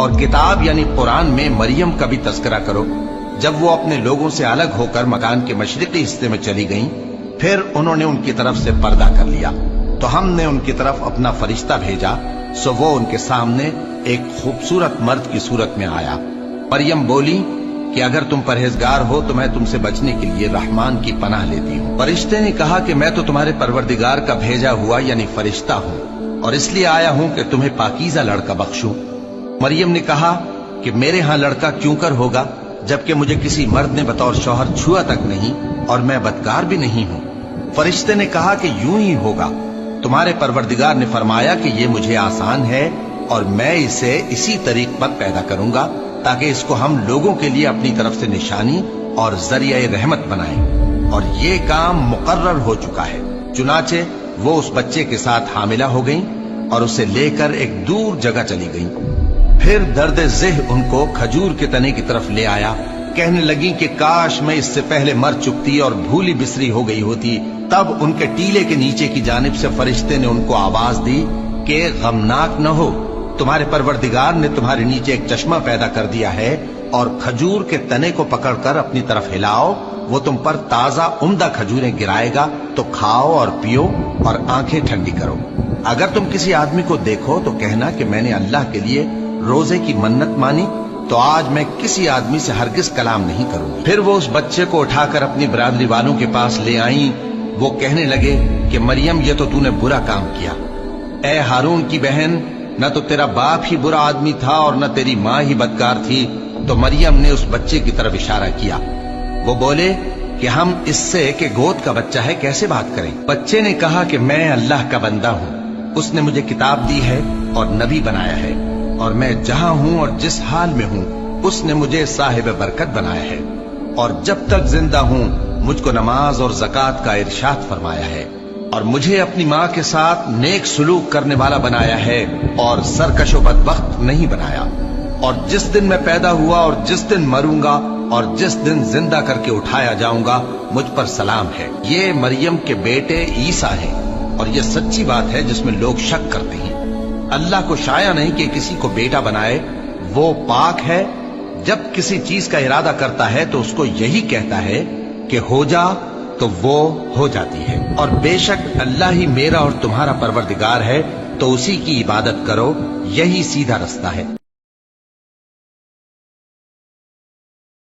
اور کتاب یعنی قرآن میں مریم کا بھی تذکرہ کرو جب وہ اپنے لوگوں سے الگ ہو کر مکان کے مشرقی حصے میں چلی گئیں، پھر انہوں نے ان کی طرف سے پردہ کر لیا تو ہم نے ان کی طرف اپنا فرشتہ بھیجا، سو وہ ان کے سامنے ایک خوبصورت مرد کی صورت میں آیا۔ مریم بولی کہ اگر تم پرہیزگار ہو تو میں تم سے بچنے کے لیے رحمان کی پناہ لیتی ہوں۔ فرشتے نے کہا کہ میں تو تمہارے پروردگار کا بھیجا ہوا یعنی فرشتہ ہوں، اور اس لیے آیا ہوں کہ تمہیں پاکیزہ لڑکا بخشوں۔ مریم نے کہا کہ میرے ہاں لڑکا کیوں کر ہوگا جبکہ مجھے کسی مرد نے بطور شوہر چھوا تک نہیں اور میں بدکار بھی نہیں ہوں۔ فرشتے نے کہا کہ یوں ہی ہوگا، تمہارے پروردگار نے فرمایا کہ یہ مجھے آسان ہے اور میں اسے اسی طریق پر پیدا کروں گا تاکہ اس کو ہم لوگوں کے لیے اپنی طرف سے نشانی اور ذریعہ رحمت بنائیں، اور یہ کام مقرر ہو چکا ہے۔ چنانچہ وہ اس بچے کے ساتھ حاملہ ہو گئیں اور اسے لے کر ایک دور جگہ چلی گئیں۔ پھر درد ذہ ان کو کھجور کے تنے کی طرف لے آیا، کہنے لگی کہ کاش میں اس سے پہلے مر چکتی اور بھولی بسری ہو گئی ہوتی۔ تب ان کے ٹیلے کے نیچے کی جانب سے فرشتے نے ان کو آواز دی کہ غمناک نہ ہو، تمہارے پروردگار نے تمہارے نیچے ایک چشمہ پیدا کر دیا ہے، اور کھجور کے تنے کو پکڑ کر اپنی طرف ہلاؤ، وہ تم پر تازہ عمدہ کھجوریں گرائے گا، تو کھاؤ اور پیو اور آنکھیں ٹھنڈی کرو۔ اگر تم کسی آدمی کو دیکھو تو کہنا کہ میں نے اللہ کے لیے روزے کی منت مانی، تو آج میں کسی آدمی سے ہرگز کلام نہیں کروں گی۔ پھر وہ اس بچے کو اٹھا کر اپنی برادری والوں کے پاس لے آئیں۔ وہ کہنے لگے کہ مریم یہ تو نے برا کام کیا، اے ہارون کی بہن، نہ تو تیرا باپ ہی برا آدمی تھا اور نہ تیری ماں ہی بدکار تھی۔ تو مریم نے اس بچے کی طرف اشارہ کیا۔ وہ بولے کہ ہم اس سے کہ گود کا بچہ ہے کیسے بات کریں؟ بچے نے کہا کہ میں اللہ کا بندہ ہوں، اس نے مجھے کتاب دی ہے اور نبی بنایا ہے، اور میں جہاں ہوں اور جس حال میں ہوں اس نے مجھے صاحب برکت بنایا ہے، اور جب تک زندہ ہوں مجھ کو نماز اور زکوٰۃ کا ارشاد فرمایا ہے، اور مجھے اپنی ماں کے ساتھ نیک سلوک کرنے والا بنایا ہے اور سرکش و بدبخت نہیں بنایا، اور جس دن میں پیدا ہوا اور جس دن مروں گا اور جس دن زندہ کر کے اٹھایا جاؤں گا مجھ پر سلام ہے۔ یہ مریم کے بیٹے عیسیٰ ہیں، اور یہ سچی بات ہے جس میں لوگ شک کرتے ہیں۔ اللہ کو شایع نہیں کہ کسی کو بیٹا بنائے، وہ پاک ہے، جب کسی چیز کا ارادہ کرتا ہے تو اس کو یہی کہتا ہے کہ ہو جا تو وہ ہو جاتی ہے، اور بے شک اللہ ہی میرا اور تمہارا پروردگار ہے، تو اسی کی عبادت کرو، یہی سیدھا رستہ ہے۔